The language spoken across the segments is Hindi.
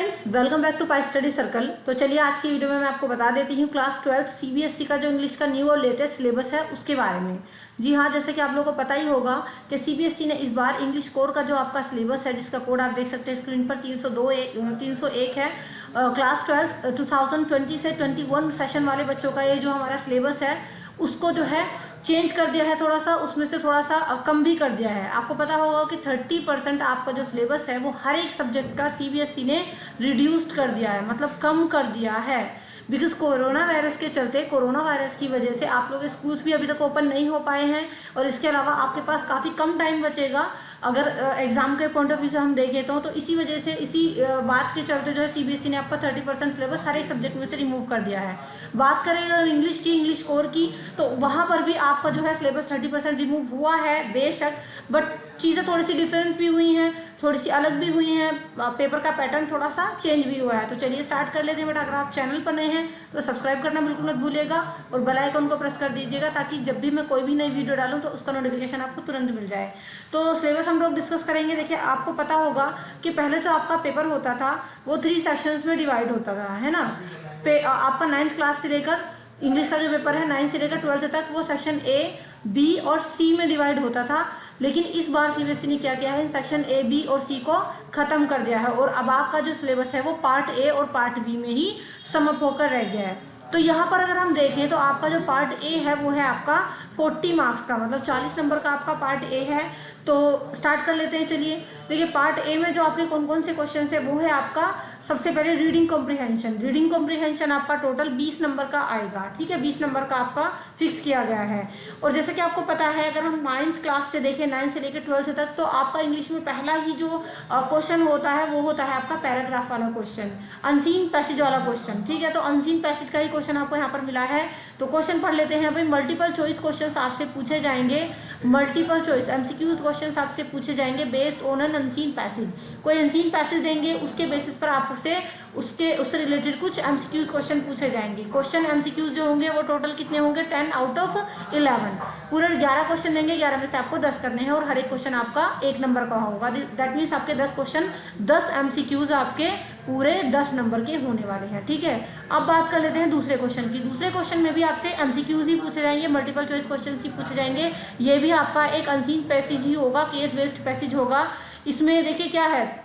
Friends, welcome back to Pi study circle. तो चलिए आज की वीडियो में मैं आपको बता देती हूँ क्लास 12 सीबीएसई का जो इंग्लिश का न्यू और लेटेस्ट सिलेबस है उसके बारे में। जी हाँ, जैसे कि आप लोगों को पता ही होगा कि सीबीएसई ने इस बार इंग्लिश कोर का जो आपका सिलेबस है, जिसका कोड आप देख सकते हैं स्क्रीन पर 301 है। क्लास 12 2020 से 21 सेशन वाले बच्चों का ये जो हमारा सिलेबस है उसको जो है चेंज कर दिया है, थोड़ा सा उसमें से थोड़ा सा कम भी कर दिया है। आपको पता होगा कि 30% आपका जो सिलेबस है वो हर एक सब्जेक्ट का सीबीएसई ने रिड्यूस्ड कर दिया है, मतलब कम कर दिया है। बिकॉज कोरोना वायरस के चलते, कोरोना वायरस की वजह से आप लोग स्कूल्स भी अभी तक ओपन नहीं हो पाए हैं और इसके अलावा आपके पास काफ़ी कम टाइम बचेगा अगर एग्जाम के पॉइंट ऑफ व्यू से हम देखें तो इसी वजह से, इसी बात के चलते जो है सीबीएसई ने आपका 30% सिलेबस हर एक सब्जेक्ट में से रिमूव कर दिया है। बात करें अगर इंग्लिश कोर की, तो वहाँ पर भी आपका जो है सिलेबस 30% रिमूव हुआ है बेशक, बट चीज़ें थोड़ी सी डिफरेंट भी हुई हैं, थोड़ी सी अलग भी हुई हैं, पेपर का पैटर्न थोड़ा सा चेंज भी हुआ है। तो चलिए स्टार्ट कर लेते हैं बेटा। अगर आप चैनल पर नए हैं तो सब्सक्राइब करना बिल्कुल मत भूलिएगा और बेल आइकन को प्रेस कर दीजिएगा ताकि जब भी मैं कोई भी नई वीडियो डालूं तो उसका नोटिफिकेशन आपको तुरंत मिल जाए। तो सिलेबस हम लोग डिस्कस करेंगे। देखिए, आपको पता होगा कि पहले जो आपका पेपर होता था वो 3 सेक्शंस में डिवाइड होता था, है ना। आपका 9th क्लास से लेकर इंग्लिश का जो पेपर है 9 से लेकर 12 तक वो सेक्शन ए, बी और सी में डिवाइड होता था। लेकिन इस बार सीबीएसई ने क्या किया है, सेक्शन ए, बी और सी को खत्म कर दिया है और अब आपका जो सिलेबस है वो पार्ट ए और पार्ट बी में ही समअप होकर रह गया है। तो यहाँ पर अगर हम देखें तो आपका जो पार्ट ए है वो है आपका 40 मार्क्स का, मतलब 40 नंबर का आपका पार्ट ए है। तो स्टार्ट कर लेते हैं। चलिए देखिए, पार्ट ए में जो आपके कौन कौन से क्वेश्चन है वो है आपका सबसे पहले रीडिंग कॉम्प्रिहेंशन आपका टोटल 20 नंबर का आएगा। ठीक है, 20 नंबर का आपका फिक्स किया गया है। और जैसे कि आपको पता है, अगर हम 9th क्लास से देखें, 9 से लेकर 12 तक, तो आपका इंग्लिश में पहला ही जो क्वेश्चन होता है वो होता है आपका पैराग्राफ वाला क्वेश्चन, अनसीन पैसेज वाला क्वेश्चन। ठीक है, तो अनसीन पैसेज का ही क्वेश्चन आपको यहाँ पर मिला है। तो क्वेश्चन पढ़ लेते हैं भाई। मल्टीपल चॉइस क्वेश्चन आपसे पूछे जाएंगे, मल्टीपल चॉइस एमसीक्यूज क्वेश्चन आपसे पूछे जाएंगे based on an unseen passage. कोई अनसीन पैसेज देंगे, उसके बेसिस पर आपसे उससे रिलेटेड कुछ एमसीक्यूज क्वेश्चन पूछे जाएंगे। क्वेश्चन एमसीक्यूज जो होंगे वो टोटल कितने होंगे, 10 आउट ऑफ 11। पूरे 11 क्वेश्चन देंगे, 11 में से आपको 10 करने हैं और हर एक क्वेश्चन आपका 1 नंबर का होगा। दैट मीन्स आपके 10 क्वेश्चन, 10 एमसीक्यूज आपके पूरे 10 नंबर के होने वाले हैं। ठीक है, अब बात कर लेते हैं दूसरे क्वेश्चन की। दूसरे क्वेश्चन में भी आपसे एमसीक्यूज ही पूछे जाएंगे, मल्टीपल चॉइस क्वेश्चन ही पूछे जाएंगे। ये भी आपका एक अनसीन पैसेज ही होगा, केस बेस्ड पैसेज होगा। इसमें देखिए क्या है,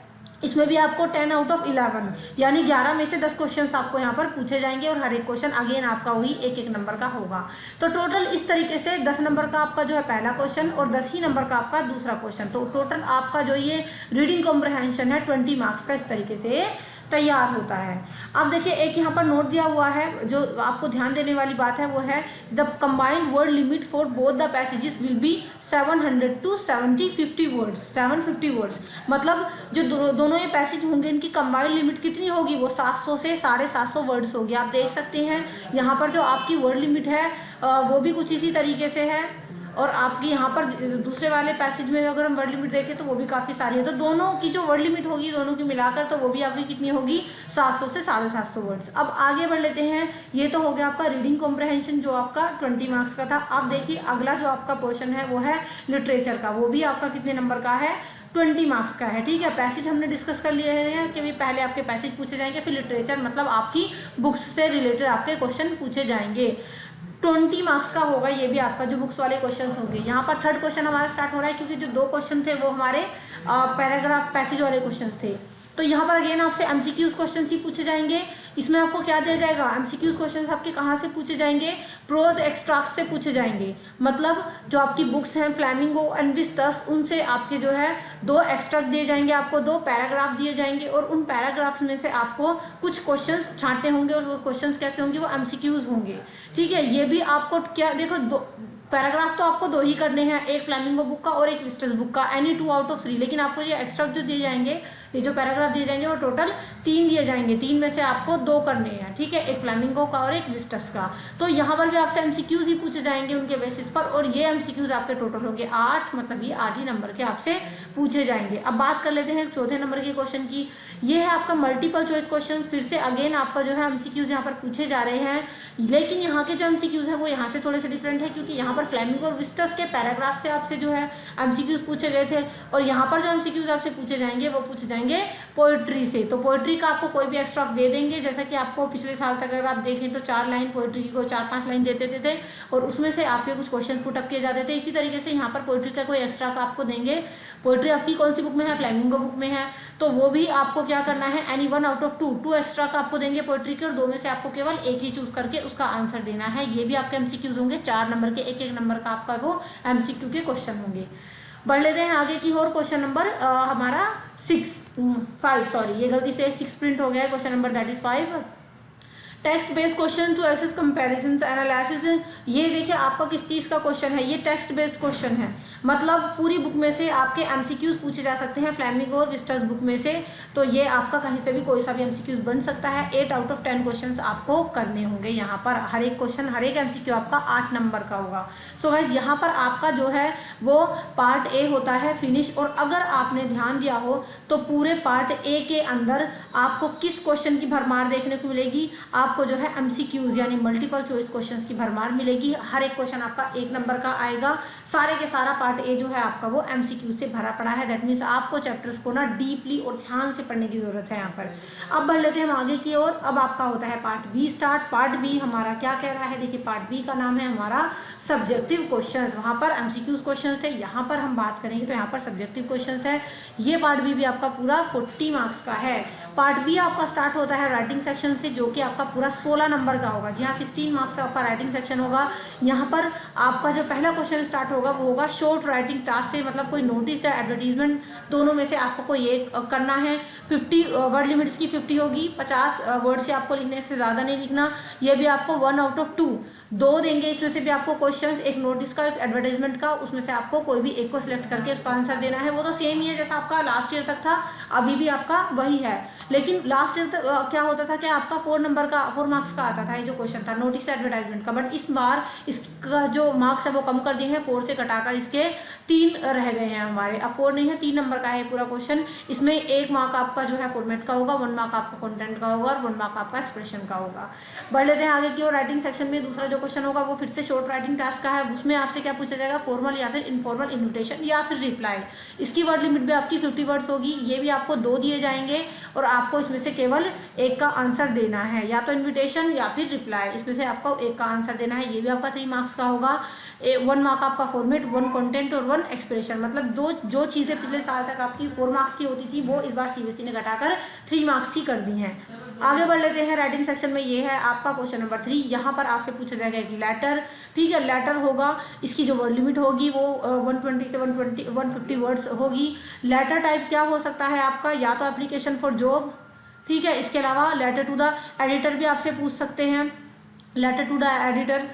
इसमें भी आपको 10 आउट ऑफ 11 यानी 11 में से 10 क्वेश्चंस आपको यहाँ पर पूछे जाएंगे और हर एक क्वेश्चन अगेन आपका वही 1-1 नंबर का होगा। तो टोटल इस तरीके से 10 नंबर का आपका जो है पहला क्वेश्चन और 10 ही नंबर का आपका दूसरा क्वेश्चन। तो टोटल आपका जो ये रीडिंग कॉम्प्रिहेंशन है 20 मार्क्स का इस तरीके से तैयार होता है। अब देखिए, एक यहाँ पर नोट दिया हुआ है, जो आपको ध्यान देने वाली बात है वो है the combined word limit for both the passages will be 700 to 750 words. 750 words मतलब जो दोनों ये पैसेज होंगे इनकी कंबाइंड लिमिट कितनी होगी, वो 700 से 750 वर्ड्स होगी। आप देख सकते हैं यहाँ पर जो आपकी वर्ड लिमिट है वो भी कुछ इसी तरीके से है और आपकी यहाँ पर दूसरे वाले पैसेज में अगर हम वर्ड लिमिट देखें तो वो भी काफ़ी सारी है। तो दोनों की जो वर्ड लिमिट होगी, दोनों की मिलाकर, तो वो भी आपकी कितनी होगी, 700 से 750 वर्ड्स। अब आगे बढ़ लेते हैं। ये तो हो गया आपका रीडिंग कॉम्प्रिहेंशन जो आपका 20 मार्क्स का था। अब देखिए अगला जो आपका पोर्शन है वो है लिटरेचर का। वो भी आपका कितने नंबर का है, 20 मार्क्स का है। ठीक है, पैसेज हमने डिस्कस कर लिए हैं कि भी पहले आपके पैसेज पूछे जाएंगे, फिर लिटरेचर मतलब आपकी बुक्स से रिलेटेड आपके क्वेश्चन पूछे जाएंगे। 20 मार्क्स का होगा ये भी आपका, जो बुक्स वाले क्वेश्चन होंगे। यहाँ पर थर्ड क्वेश्चन हमारा स्टार्ट हो रहा है क्योंकि जो 2 क्वेश्चन थे वो हमारे पैराग्राफ पैसेज वाले क्वेश्चन थे। तो यहाँ पर अगेन आपसे एमसीक्यूज क्वेश्चन ही पूछे जाएंगे। इसमें आपको क्या दिया जाएगा, एमसीक्यूज क्वेश्चन आपके कहाँ से पूछे जाएंगे, प्रोज एक्सट्रैक्ट से पूछे जाएंगे। मतलब जो आपकी बुक्स हैं फ्लैमिंगो एंड विस्टस, उनसे आपके जो है 2 एक्सट्रैक्ट दिए जाएंगे, आपको 2 पैराग्राफ दिए जाएंगे और उन पैराग्राफ्स में से आपको कुछ क्वेश्चन छांटने होंगे और वो क्वेश्चन कैसे होंगे, वो एमसीक्यूज होंगे। ठीक है, ये भी आपको क्या देखो, 2 पैराग्राफ तो आपको 2 ही करने हैं, एक फ्लैमिंगो बुक का और एक विस्टस बुक का, एनी 2 आउट ऑफ 3। लेकिन आपको ये एक्स्ट्रा जो दिए जाएंगे, ये जो पैराग्राफ दिए जाएंगे वो टोटल 3 दिए जाएंगे। 3 में से आपको 2 करने हैं। ठीक है, एक फ्लैमिंगो का और एक विस्टस का। तो यहाँ पर भी आपसे एमसीक्यूज ही पूछे जाएंगे उनके बेसिस पर और ये एमसीक्यूज आपके टोटल होंगे 8, मतलब ये 8 ही नंबर के आपसे पूछे जाएंगे। अब बात कर लेते हैं चौथे नंबर के क्वेश्चन की। ये है आपका मल्टीपल चॉइस क्वेश्चन। फिर से अगेन आपका जो है एमसीक्यूज यहाँ पर पूछे जा रहे हैं, लेकिन यहाँ के जो एमसीक्यूज हैं वो यहाँ से थोड़े से डिफरेंट है क्योंकि यहाँ पर फ्लैमिंगो और विस्टस के पैराग्राफ से आपसे जो है एमसीक्यूज पूछे गए थे और यहाँ पर जो एमसीक्यूज आपसे पूछे जाएंगे वो पूछे जाएंगे पोइट्री से। तो पोइट्री का आपको कोई भी एक्स्ट्रा दे देंगे, जैसा कि आपको पिछले साल तक अगर आप देखें तो 4 लाइन पोइट्री को 4-5 लाइन देते थे और उसमें से आपके कुछ क्वेश्चन पुट अप किए जाते थे। इसी तरीके से यहाँ पर पोइट्री का कोई एक्स्ट्रा का आपको देंगे। पोइट्री आपकी कौन सी बुक में है, फ्लेमिंगो बुक में है, तो वो भी आपको क्या करना है, एनी 1 आउट ऑफ 2 एक्स्ट्रा का आपको देंगे पोइट्री के, और 2 में से आपको केवल एक ही चूज करके उसका आंसर देना है। ये भी आपके एमसीक्यूज होंगे, 4 नंबर के, एक नंबर का आपका वो एमसीक्यू के क्वेश्चन होंगे। बढ़ लेते हैं आगे की और। क्वेश्चन नंबर हमारा 5 ये गलती से 6 प्रिंट हो गया है। Question number that is 5, text based question to assess comparisons analysis. ये देखिए आपका किस चीज़ का क्वेश्चन है, ये टेक्स्ट बेस्ड क्वेश्चन है, मतलब पूरी बुक में से आपके एमसीक्यूज पूछे जा सकते हैं फ्लेमिंगो और विस्टर्स बुक में से। तो ये आपका कहीं से भी कोई सा भी एमसीक्यूज बन सकता है। 8 आउट ऑफ 10 क्वेश्चन आपको करने होंगे यहाँ पर। हर एक क्वेश्चन, हर एक एमसीक्यू आपका 8 नंबर का होगा। सो गाइस यहाँ पर आपका जो है वो पार्ट ए होता है फिनिश, और अगर आपने ध्यान दिया हो तो पूरे पार्ट ए के अंदर आपको किस क्वेश्चन की भरमार देखने को मिलेगी, आपको जो है एमसीक्यूज यानी मल्टीपल चॉइस क्वेश्चंस की भरमार मिलेगी। हर एक क्वेश्चन आपका 1 नंबर का आएगा। सारे के सारा पार्ट ए जो है आपका वो एमसीक्यू से भरा पड़ा है। दैट मीन्स आपको चैप्टर्स को ना डीपली और ध्यान से पढ़ने की जरूरत है यहाँ पर। अब बढ़ लेते हैं हम आगे की ओर। अब आपका होता है part B start. Part B हमारा क्या कह रहा है, देखिए पार्ट बी का नाम है हमारा सब्जेक्टिव क्वेश्चन। वहाँ पर एमसीक्यूज क्वेश्चन थे, यहाँ पर हम बात करेंगे तो यहाँ पर सब्जेक्टिव क्वेश्चन है। ये पार्ट बी भी आपका पूरा 40 मार्क्स का है। पार्ट बी आपका स्टार्ट होता है राइटिंग सेक्शन से, जो कि आपका पूरा 16 नंबर का होगा। जी हाँ, 16 मार्क्स का आपका राइटिंग सेक्शन होगा। यहाँ पर आपका जो पहला क्वेश्चन स्टार्ट होगा वो होगा शॉर्ट राइटिंग टास्क से, मतलब कोई नोटिस या एडवर्टीजमेंट दोनों में से आपको कोई एक करना है। 50 वर्ड लिमिट्स की 50 होगी, 50 वर्ड से आपको लिखने से ज़्यादा नहीं लिखना। ये भी आपको 1 आउट ऑफ 2 देंगे। इसमें से भी आपको क्वेश्चंस, एक नोटिस का, एक एडवर्टाइजमेंट का, उसमें से आपको कोई भी एक को सिलेक्ट करके उसका आंसर देना है। वो तो सेम ही है जैसा आपका लास्ट ईयर तक था, अभी भी आपका वही है। लेकिन लास्ट ईयर तक क्या होता था कि आपका 4 मार्क्स का आता था ये जो क्वेश्चन था नोटिस एडवर्टाइजमेंट का, बट इस बार इसका जो मार्क्स है वो कम कर दिए हैं। 4 से घटाकर इसके 3 रह गए हैं हमारे। अब 4 नहीं है, 3 नंबर का है पूरा क्वेश्चन। इसमें 1 मार्क आपका जो है फॉर्मेट का होगा, 1 मार्क आपका कंटेंट का होगा और 1 मार्क आपका एक्सप्रेशन का होगा। बढ़ लेते हैं आगे की और। राइटिंग सेक्शन में दूसरा क्वेश्चन होगा वो फिर से शॉर्ट राइटिंग टास्क का है। उसमें आपसे क्या पूछा जाएगा, फॉर्मल या फिर इनफॉर्मल इन्विटेशन या फिर रिप्लाई। इसकी वर्ड लिमिट भी आपकी 50 वर्ड्स होगी। ये भी आपको 2 दिए जाएंगे और आपको इसमें से केवल एक का आंसर देना है, या तो इन्विटेशन या फिर रिप्लाई। इसमें से आपको एक का आंसर देना है। ये भी आपका 3 मार्क्स का होगा। 1 मार्क आपका फॉर्मेट, 1 कंटेंट और 1 एक्सप्रेशन। मतलब जो चीज़ें पिछले साल तक आपकी 4 मार्क्स की होती थी वो इस बार सीबीएसई ने घटाकर 3 मार्क्स की कर दी हैं। आगे बढ़ लेते हैं। राइटिंग सेक्शन में ये है आपका क्वेश्चन नंबर 3। यहाँ पर आपसे पूछा जाएगा एक लेटर। ठीक है, लेटर होगा। इसकी जो वर्ड लिमिट होगी वो 120 से 150 वर्ड्स होगी। लेटर टाइप क्या हो सकता है आपका, या तो एप्लीकेशन फॉर जॉब, ठीक है, इसके अलावा लेटर टू द एडिटर भी आपसे पूछ सकते हैं, लेटर टू द एडिटर।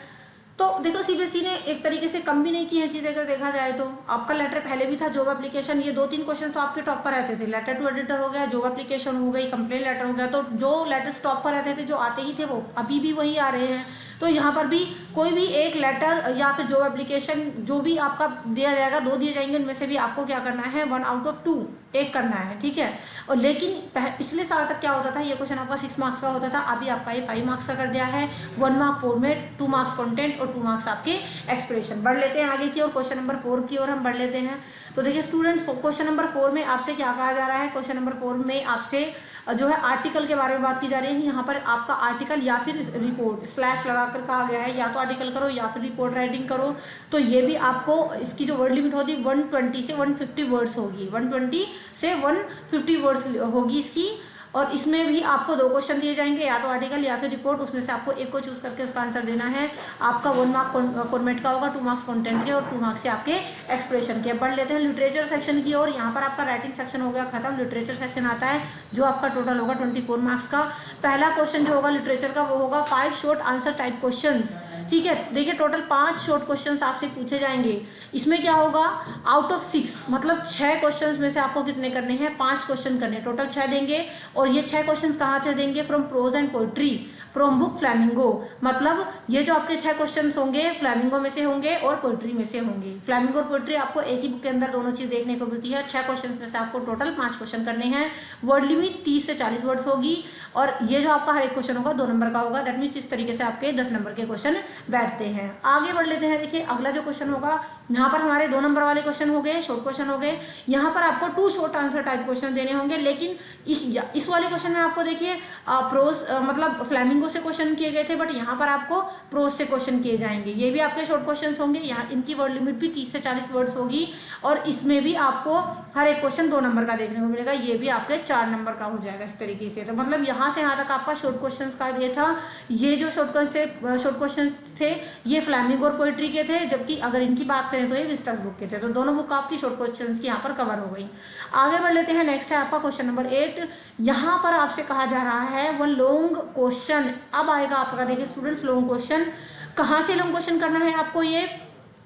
तो देखो सीबीएसई ने एक तरीके से कम भी नहीं की है चीज़, अगर देखा जाए तो। आपका लेटर पहले भी था, जॉब एप्लीकेशन, ये 2-3 क्वेश्चन तो आपके टॉप पर रहते थे। लेटर टू एडिटर हो गया, जॉब एप्लीकेशन हो गई, कंप्लेन लेटर हो गया। तो जो लेटर्स टॉप पर रहते थे, जो आते ही थे, वो अभी भी वही आ रहे हैं। तो यहाँ पर भी कोई भी एक लेटर या फिर जॉब एप्लीकेशन जो भी आपका दिया जाएगा, 2 दिए जाएंगे, उनमें से भी आपको क्या करना है, 1 आउट ऑफ 2 एक करना है। ठीक है, और लेकिन पिछले साल तक क्या होता था, ये क्वेश्चन आपका 6 मार्क्स का होता था, अभी आपका ये 5 मार्क्स का कर दिया है। 1 मार्क फॉर्मेट, 2 मार्क्स कंटेंट और 2 मार्क्स आपके एक्सप्रेशन। बढ़ लेते हैं आगे की और। क्वेश्चन नंबर 4 की ओर हम बढ़ लेते हैं। तो देखिए स्टूडेंट्स, क्वेश्चन नंबर 4 में आपसे क्या कहा जा रहा है, क्वेश्चन नंबर 4 में आपसे जो है आर्टिकल के बारे में बात की जा रही है। यहाँ पर आपका आर्टिकल या फिर रिपोर्ट स्लैश लगाकर कहा गया है, या तो आर्टिकल करो या फिर रिपोर्ट राइटिंग करो। तो ये भी आपको, इसकी जो वर्ड लिमिट होगी 120 से 150 वर्ड्स होगी, 120 से 150 वर्ड्स होगी इसकी। और इसमें भी आपको 2 क्वेश्चन दिए जाएंगे, या तो आर्टिकल या फिर रिपोर्ट। उसमें से आपको एक को चूज करके उसका आंसर देना है। आपका 1 मार्क फॉर्मेट का होगा, 2 मार्क्स कंटेंट के और 2 मार्क्स से आपके एक्सप्रेशन के। बढ़ लेते हैं लिटरेचर सेक्शन की ओर। यहाँ पर आपका राइटिंग सेक्शन हो गया खत्म, लिटरेचर सेक्शन आता है जो आपका टोटल होगा 24 मार्क्स का। पहला क्वेश्चन जो होगा लिटरेचर का वो होगा 5 शॉर्ट आंसर टाइप क्वेश्चन। ठीक है, देखिए टोटल 5 शॉर्ट क्वेश्चंस आपसे पूछे जाएंगे। इसमें क्या होगा, आउट ऑफ 6 मतलब 6 क्वेश्चंस में से आपको कितने करने हैं, 5 क्वेश्चन करने, टोटल 6 देंगे। और ये 6 क्वेश्चंस कहाँ से देंगे, from prose and poetry from book Flamingo. मतलब ये जो आपके 6 क्वेश्चंस होंगे फ्लेमिंगो में से होंगे और पोइट्री में से होंगे। फ्लेमिंगो और पोइट्री आपको एक ही बुक के अंदर दोनों चीज देखने को मिलती है। 6 क्वेश्चंस में से आपको टोटल 5 क्वेश्चन करने हैं। वर्ड लिमिट 30 से 40 वर्ड्स होगी। और ये जो आपका हर एक क्वेश्चन होगा 2 नंबर का होगा। दैट मीन्स इस तरीके से आपके 10 नंबर के क्वेश्चन बैठते हैं। आगे बढ़ लेते हैं। देखिए अगला जो क्वेश्चन होगा, यहाँ पर हमारे 2 नंबर वाले क्वेश्चन हो गए, शॉर्ट क्वेश्चन हो गए। यहाँ पर आपको 2 शॉर्ट आंसर टाइप क्वेश्चन देने होंगे, लेकिन इस वाले क्वेश्चन में आपको देखिए प्रोज मतलब फ्लैमिंगो से क्वेश्चन किए गए थे, बट यहाँ पर आपको प्रोज से क्वेश्चन किए जाएंगे। ये भी आपके शॉर्ट क्वेश्चन होंगे। यहाँ इनकी वर्ड लिमिट भी 30 से 40 वर्ड्स होगी, और इसमें भी आपको हर एक क्वेश्चन 2 नंबर का देखने को मिलेगा। ये भी आपके 4 नंबर का हो जाएगा इस तरीके से। तो मतलब यहाँ से यहाँ तक आपका शॉर्ट क्वेश्चन का ये था। ये जो शॉर्ट क्वेश्चन थे ये फ्लैमिंगो और पोइट्री के थे, जबकि अगर इनकी बात करें तो ये विस्टास बुक के थे। तो दोनों बुक आपकी शॉर्ट क्वेश्चन की यहाँ पर कवर हो गई। आगे बढ़ लेते हैं। नेक्स्ट है आपका क्वेश्चन नंबर 8। यहाँ पर आपसे कहा जा रहा है वो लॉन्ग क्वेश्चन। अब आएगा आपका, देखिए स्टूडेंट्स, लॉन्ग क्वेश्चन। कहाँ से लॉन्ग क्वेश्चन करना है आपको? ये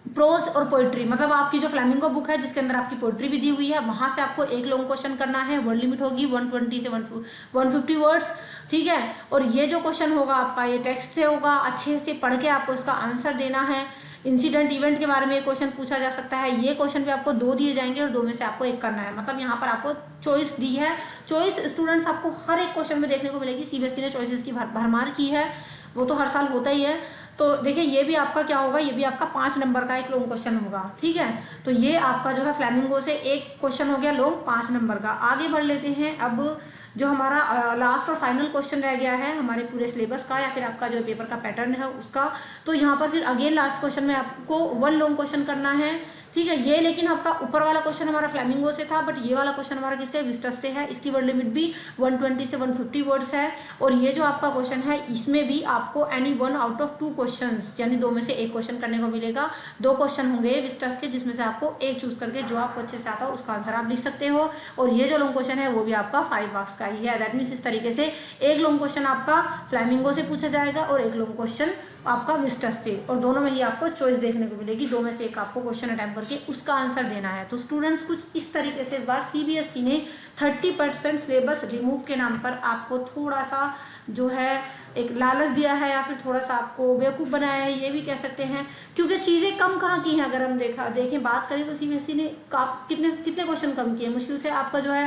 प्रोज और पोइट्री, मतलब आपकी जो फ्लैमिंगो बुक है जिसके अंदर आपकी पोइट्री भी दी हुई है, वहां से आपको एक लॉन्ग क्वेश्चन करना है। वर्ड लिमिट होगी 120 से 150 वर्ड्स, ठीक है। और ये जो क्वेश्चन होगा आपका ये टेक्स्ट से होगा, अच्छे से पढ़ के आपको इसका आंसर देना है। इंसिडेंट इवेंट के बारे में क्वेश्चन पूछा जा सकता है। ये क्वेश्चन भी आपको 2 दिए जाएंगे और 2 में से आपको एक करना है। मतलब यहाँ पर आपको चॉइस दी है। चॉइस स्टूडेंट्स आपको हर एक क्वेश्चन में देखने को मिलेगी। सीबीएसई ने चॉइसेस की भरमार की है, वो तो हर साल होता ही है। तो देखिए ये भी आपका क्या होगा, ये भी आपका 5 नंबर का एक लॉन्ग क्वेश्चन होगा, ठीक है। तो ये आपका जो है फ्लैमिंगो से एक क्वेश्चन हो गया लॉन्ग 5 नंबर का। आगे बढ़ लेते हैं। अब जो हमारा लास्ट और फाइनल क्वेश्चन रह गया है हमारे पूरे सिलेबस का, या फिर आपका जो पेपर का पैटर्न है उसका, तो यहाँ पर फिर अगेन लास्ट क्वेश्चन में आपको 1 लॉन्ग क्वेश्चन करना है, ठीक है। ये लेकिन आपका ऊपर वाला क्वेश्चन हमारा फ्लैमिंगो से था, बट ये वाला क्वेश्चन हमारा किससे? विस्टस से है। इसकी वर्ड लिमिट भी 120 से 150 वर्ड्स है। और ये जो आपका क्वेश्चन है इसमें भी आपको एनी 1 आउट ऑफ 2 क्वेश्चन, यानी 2 में से एक क्वेश्चन करने को मिलेगा। 2 क्वेश्चन होंगे विस्टस के, जिसमें से आपको एक चूज करके जो आपको अच्छे से आता हो उसका आंसर आप लिख सकते हो। और ये जो लॉन्ग क्वेश्चन है वो भी आपका 5 मार्क्स का ही है। दैट मीन्स इस तरीके से एक लॉन्ग क्वेश्चन आपका फ्लैमिंगो से पूछा जाएगा और एक लॉन्ग क्वेश्चन आपका विस्टस से, और दोनों में ही आपको चॉइस देखने को मिलेगी। 2 में से एक आपको क्वेश्चन अटेम्प्ट करके उसका आंसर देना है। तो स्टूडेंट्स कुछ इस तरीके से इस बार सीबीएसई ने 30% सिलेबस रिमूव के नाम पर आपको थोड़ा सा जो है एक लालच दिया है, या फिर थोड़ा सा आपको बेवकूफ़ बनाया है, ये भी कह सकते हैं। क्योंकि चीज़ें कम कहाँ की हैं, अगर हम देखें बात करें तो सीबीएसई ने कितने क्वेश्चन कम किए। मुश्किल से आपका जो है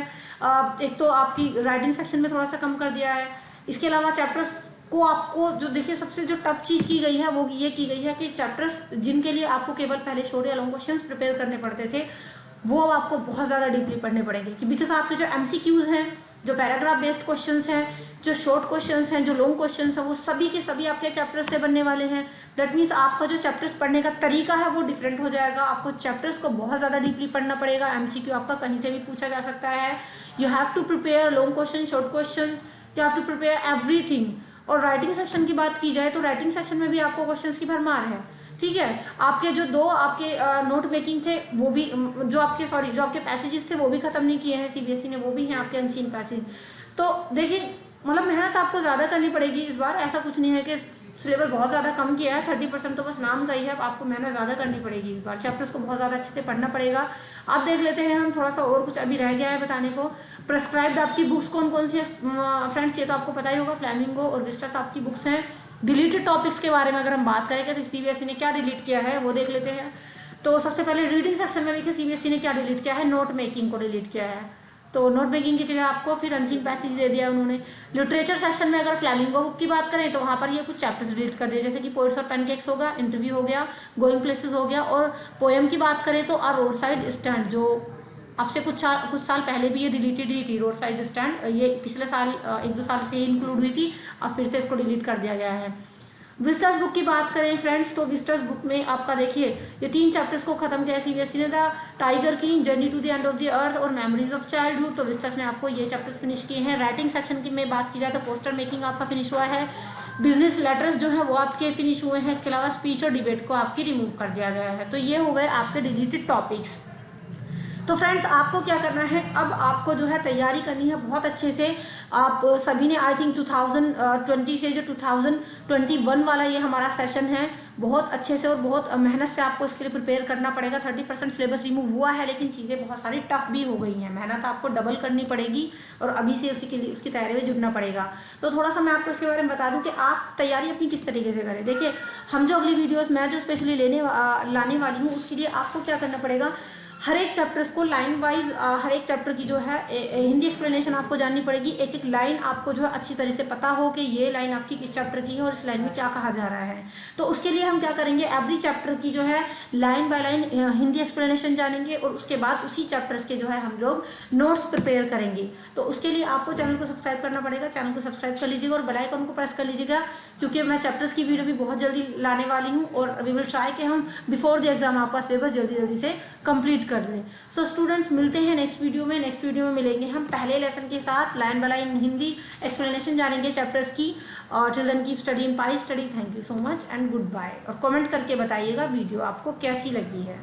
एक तो आपकी राइटिंग सेक्शन में थोड़ा सा कम कर दिया है। इसके अलावा चैप्टर्स को आपको जो देखिए सबसे जो टफ चीज़ की गई है वो ये की गई है कि चैप्टर्स जिनके लिए आपको केवल पहले शॉर्ट या लॉन्ग क्वेश्चंस प्रिपेयर करने पड़ते थे, वो अब आपको बहुत ज़्यादा डीपली पढ़ने पड़ेंगे। कि बिकॉज आपके जो एमसीक्यूज़ हैं, जो पैराग्राफ बेस्ड क्वेश्चंस हैं, जो शॉर्ट क्वेश्चंस हैं, जो लॉन्ग क्वेश्चंस हैं, वो सभी के सभी आपके चैप्टर्स से बनने वाले हैं। दैट मीन्स आपका जो चैप्टर्स पढ़ने का तरीका है वो डिफरेंट हो जाएगा। आपको चैप्टर्स को बहुत ज़्यादा डीपली पढ़ना पड़ेगा। एमसीक्यू आपका कहीं से भी पूछा जा सकता है। You have to prepare long question, short question, you have to prepare everything. और राइटिंग सेक्शन की बात की जाए तो राइटिंग सेक्शन में भी आपको क्वेश्चंस की भरमार है, ठीक है। आपके जो 2 आपके नोट मेकिंग थे वो भी जो आपके पैसेजेस थे वो भी खत्म नहीं किए हैं सीबीएसई ने, वो भी हैं आपके अनसीन पैसेज। तो देखिए मतलब मेहनत आपको ज़्यादा करनी पड़ेगी इस बार। ऐसा कुछ नहीं है कि सिलेबस बहुत ज़्यादा कम किया है, 30% तो बस नाम का ही है। आपको मेहनत ज़्यादा करनी पड़ेगी इस बार। चैप्टर्स को बहुत ज़्यादा अच्छे से पढ़ना पड़ेगा। आप देख लेते हैं हम थोड़ा सा और कुछ अभी रह गया है बताने को। प्रेस्क्राइब्ड आपकी बुक्स कौन कौन सी है फ्रेंड्स, ये तो आपको पता ही होगा। फ्लैमिंगो और विस्टास आपकी बुक्स हैं। डिलीटेड टॉपिक्स के बारे में अगर हम बात करें कि सीबीएसई ने क्या डिलीट किया है वो देख लेते हैं। तो सबसे पहले रीडिंग सेक्शन में देखिए सीबीएसई ने क्या डिलीट किया है, नोट मेकिंग को डिलीट किया है। तो नोट मेकिंग की जगह आपको फिर अनसीन पैसेज दे दिया उन्होंने। लिटरेचर सेक्शन में अगर फ्लैमिंगो बुक की बात करें तो वहाँ पर ये कुछ चैप्टर्स डिलीट कर दिए, जैसे कि पोइट्स और पैनकेक्स हो गया, इंटरव्यू हो गया, गोइंग प्लेसेस हो गया। और पोएम की बात करें तो अ रोड साइड स्टैंड, जो आपसे कुछ साल पहले भी ये डिलीटेड ही थी। रोड साइड स्टैंड ये पिछले साल 1-2 साल से ही इंक्लूड हुई थी, अब फिर से इसको डिलीट कर दिया गया है। विस्टास बुक की बात करें फ्रेंड्स तो विस्टास बुक में आपका देखिए ये 3 चैप्टर्स को खत्म किया सीबीएसई ने था। Tiger king, journey to the end of the earth और मेमोरीज ऑफ चाइल्डहुड। तो विस्टास में आपको ये चैप्टर्स फिनिश किए हैं। राइटिंग सेक्शन की में बात की जाए तो पोस्टर मेकिंग आपका फिनिश हुआ है। बिजनेस लेटर्स जो है वो आपके फिनिश हुए हैं। इसके अलावा स्पीच और डिबेट को आपकी रिमूव कर दिया गया है। तो ये हो गए आपके डिलीटेड टॉपिक्स। तो फ्रेंड्स आपको क्या करना है, अब आपको जो है तैयारी करनी है बहुत अच्छे से। आप सभी ने आई थिंक 2020 से जो 2021 वाला ये हमारा सेशन है, बहुत अच्छे से और बहुत मेहनत से आपको इसके लिए प्रिपेयर करना पड़ेगा। 30% सिलेबस रिमूव हुआ है, लेकिन चीज़ें बहुत सारी टफ भी हो गई हैं। मेहनत आपको डबल करनी पड़ेगी और अभी से उसकी तैयारी में जुटना पड़ेगा। तो थोड़ा सा मैं आपको इसके बारे में बता दूं कि आप तैयारी अपनी किस तरीके से करें। देखिए हम जो अगली वीडियोज़ मैं जो स्पेशली लाने वाली हूँ उसके लिए आपको क्या करना पड़ेगा, हर एक चैप्टर्स को लाइन वाइज, हर एक चैप्टर की जो है हिंदी एक्सप्लेनेशन आपको जाननी पड़ेगी। एक एक लाइन आपको जो है अच्छी तरह से पता हो कि ये लाइन आपकी किस चैप्टर की है और इस लाइन में क्या कहा जा रहा है। तो उसके लिए हम क्या करेंगे, एवरी चैप्टर की जो है line by line Hindi explanation जानेंगे और उसके बाद उसी चैप्टर्स के जो है हम लोग नोट्स प्रिपेयर करेंगे। तो उसके लिए आपको चैनल को सब्सक्राइब करना पड़ेगा, चैनल को सब्सक्राइब कर लीजिएगा और बेल आइकन को प्रेस कर लीजिएगा, क्योंकि मैं चैप्टर्स की वीडियो भी बहुत जल्दी लाने वाली हूँ और वी विल ट्राई कि हम बिफोर द एग्जाम आपका सिलेबस जल्दी जल्दी से कंप्लीट कर लें। सो स्टूडेंट्स, मिलते हैं नेक्स्ट वीडियो में। नेक्स्ट वीडियो में मिलेंगे हम पहले लेसन के साथ, line by line Hindi explanation जानेंगे चैप्टर्स की। और चिल्ड्रन की study in Pi study. Thank you so much and good bye. और कमेंट करके बताइएगा वीडियो आपको कैसी लगी है।